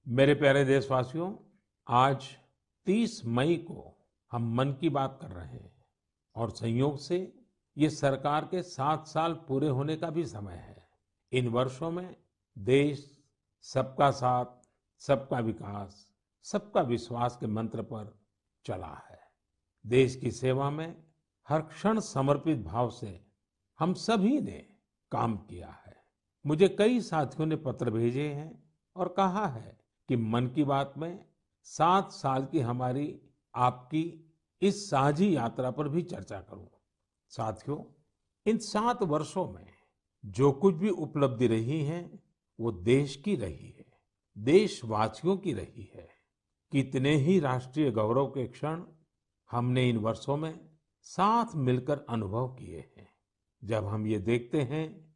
मेरे प्यारे देशवासियों, आज 30 मई को हम मन की बात कर रहे हैं और संयोग से ये सरकार के 7 साल पूरे होने का भी समय है। इन वर्षों में देश सबका साथ, सबका विकास, सबका विश्वास के मंत्र पर चला है। देश की सेवा में हर क्षण समर्पित भाव से हम सभी ने काम किया है। मुझे कई साथियों ने पत्र भेजे हैं और कहा है कि मन की बात में 7 साल की हमारी आपकी इस साझी यात्रा पर भी चर्चा करूं। साथियों, इन 7 वर्षों में जो कुछ भी उपलब्धि रही है वो देश की रही है, देशवासियों की रही है। कितने ही राष्ट्रीय गौरव के क्षण हमने इन वर्षों में साथ मिलकर अनुभव किए हैं। जब हम ये देखते हैं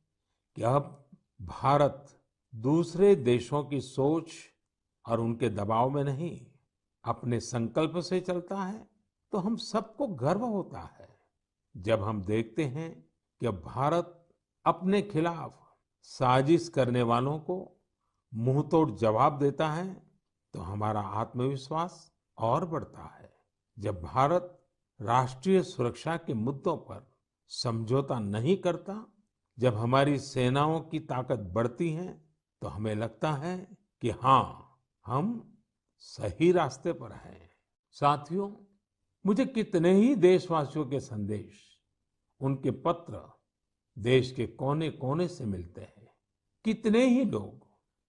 कि अब भारत दूसरे देशों की सोच और उनके दबाव में नहीं, अपने संकल्प से चलता है, तो हम सबको गर्व होता है। जब हम देखते हैं कि अब भारत अपने खिलाफ साजिश करने वालों को मुंहतोड़ जवाब देता है, तो हमारा आत्मविश्वास और बढ़ता है। जब भारत राष्ट्रीय सुरक्षा के मुद्दों पर समझौता नहीं करता, जब हमारी सेनाओं की ताकत बढ़ती है, तो हमें लगता है कि हाँ, हम सही रास्ते पर हैं। साथियों, मुझे कितने ही देशवासियों के संदेश, उनके पत्र देश के कोने-कोने से मिलते हैं। कितने ही लोग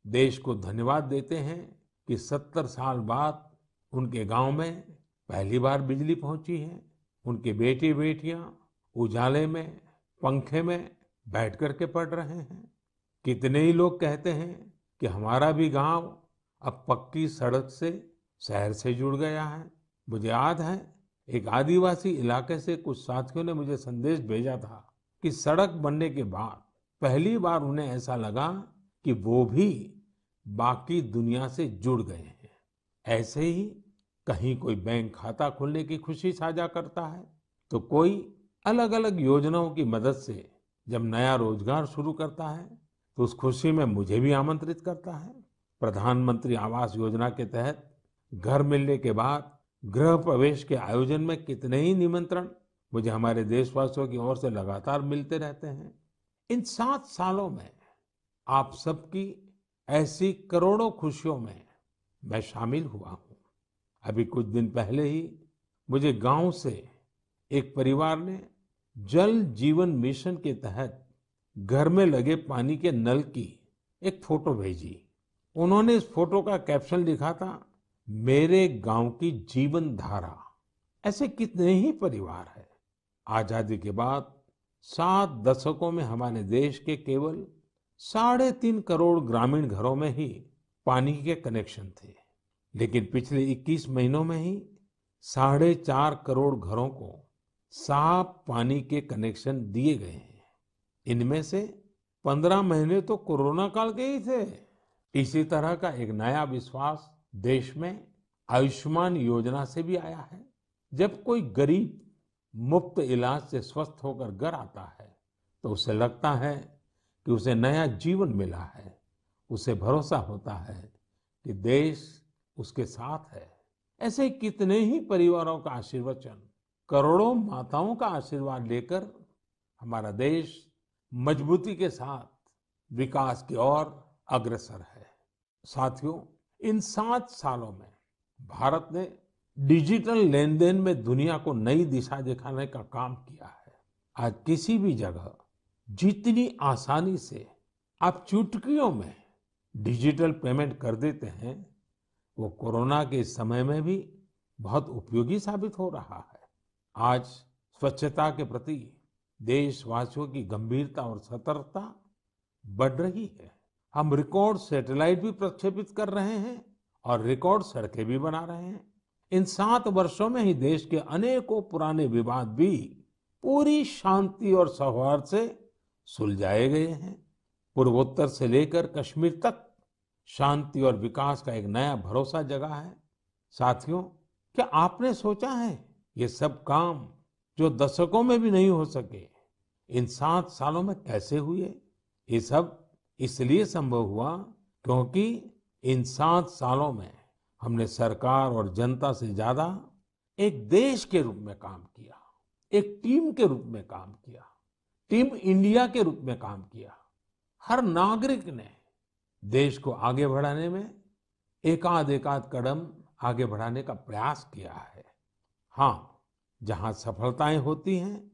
देश को धन्यवाद देते हैं कि 70 साल बाद उनके गांव में पहली बार बिजली पहुंची है। उनके बेटे-बेटियां उजाले में, पंखे में बैठ करके पढ़ रहे हैं। कितने ही लोग कहते हैं कि हमारा भी गांव अब पक्की सड़क से शहर से जुड़ गया है। मुझे याद है, एक आदिवासी इलाके से कुछ साथियों ने मुझे संदेश भेजा था कि सड़क बनने के बाद पहली बार उन्हें ऐसा लगा कि वो भी बाकी दुनिया से जुड़ गए हैं। ऐसे ही कहीं कोई बैंक खाता खोलने की खुशी साझा करता है, तो कोई अलग-अलग योजनाओं की मदद से जब नया रोजगार शुरू करता है, तो उस खुशी में मुझे भी आमंत्रित करता है। प्रधानमंत्री आवास योजना के तहत घर मिलने के बाद गृह प्रवेश के आयोजन में कितने ही निमंत्रण मुझे हमारे देशवासियों की ओर से लगातार मिलते रहते हैं। इन 7 सालों में आप सबकी ऐसी करोड़ों खुशियों में मैं शामिल हुआ हूँ। अभी कुछ दिन पहले ही मुझे गांव से एक परिवार ने जल जीवन मिशन के तहत घर में लगे पानी के नल की एक फोटो भेजी। उन्होंने इस फोटो का कैप्शन लिखा था, मेरे गांव की जीवन धारा। ऐसे कितने ही परिवार हैं। आजादी के बाद 7 दशकों में हमारे देश के केवल 3.5 करोड़ ग्रामीण घरों में ही पानी के कनेक्शन थे, लेकिन पिछले 21 महीनों में ही 4.5 करोड़ घरों को साफ पानी के कनेक्शन दिए गए हैं। इनमें से 15 महीने तो कोरोना काल के ही थे। इसी तरह का एक नया विश्वास देश में आयुष्मान योजना से भी आया है। जब कोई गरीब मुफ्त इलाज से स्वस्थ होकर घर आता है, तो उसे लगता है कि उसे नया जीवन मिला है। उसे भरोसा होता है कि देश उसके साथ है। ऐसे ही कितने ही परिवारों का आशीर्वचन, करोड़ों माताओं का आशीर्वाद लेकर हमारा देश मजबूती के साथ विकास की ओर अग्रसर है। साथियों, इन 7 सालों में भारत ने डिजिटल लेन-देन में दुनिया को नई दिशा दिखाने का काम किया है। आज किसी भी जगह जितनी आसानी से आप चुटकियों में डिजिटल पेमेंट कर देते हैं, वो कोरोना के इस समय में भी बहुत उपयोगी साबित हो रहा है। आज स्वच्छता के प्रति देशवासियों की गंभीरता और सतर्कता बढ़ रही है। हम रिकॉर्ड सैटेलाइट भी प्रक्षेपित कर रहे हैं और रिकॉर्ड सड़कें भी बना रहे हैं। इन 7 वर्षों में ही देश के अनेकों पुराने विवाद भी पूरी शांति और सौहार्द से सुलझाए गए हैं। पूर्वोत्तर से लेकर कश्मीर तक शांति और विकास का एक नया भरोसा जगा है। साथियों, क्या आपने सोचा है ये सब काम जो दशकों में भी नहीं हो सके, इन 7 सालों में कैसे हुए? ये सब इसलिए संभव हुआ क्योंकि इन 7 सालों में हमने सरकार और जनता से ज्यादा एक देश के रूप में काम किया, एक टीम के रूप में काम किया, टीम इंडिया के रूप में काम किया। हर नागरिक ने देश को आगे बढ़ाने में एकाध कदम आगे बढ़ाने का प्रयास किया है। हाँ, जहां सफलताएं होती हैं,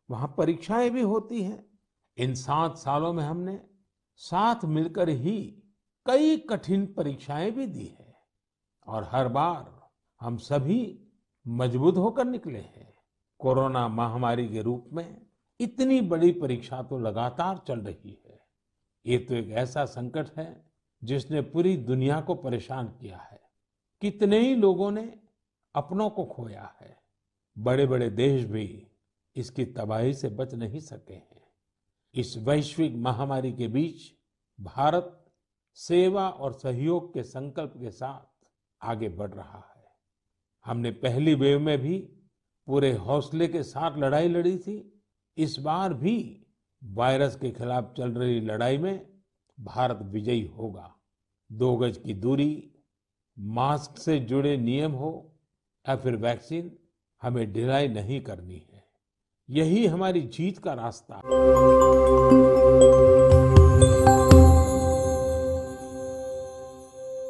वहां परीक्षाएं भी होती हैं। इन 7 सालों में हमने साथ मिलकर ही कई कठिन परीक्षाएं भी दी हैं और हर बार हम सभी मजबूत होकर निकले हैं। कोरोना महामारी के रूप में इतनी बड़ी परीक्षा तो लगातार चल रही है। ये तो एक ऐसा संकट है जिसने पूरी दुनिया को परेशान किया है। कितने ही लोगों ने अपनों को खोया है। बड़े बड़े देश भी इसकी तबाही से बच नहीं सके हैं। इस वैश्विक महामारी के बीच भारत सेवा और सहयोग के संकल्प के साथ आगे बढ़ रहा है। हमने पहली वेव में भी पूरे हौसले के साथ लड़ाई लड़ी थी। इस बार भी वायरस के खिलाफ चल रही लड़ाई में भारत विजयी होगा। 2 गज की दूरी, मास्क से जुड़े नियम हो या फिर वैक्सीन, हमें ढिलाई नहीं करनी है। यही हमारी जीत का रास्ता है।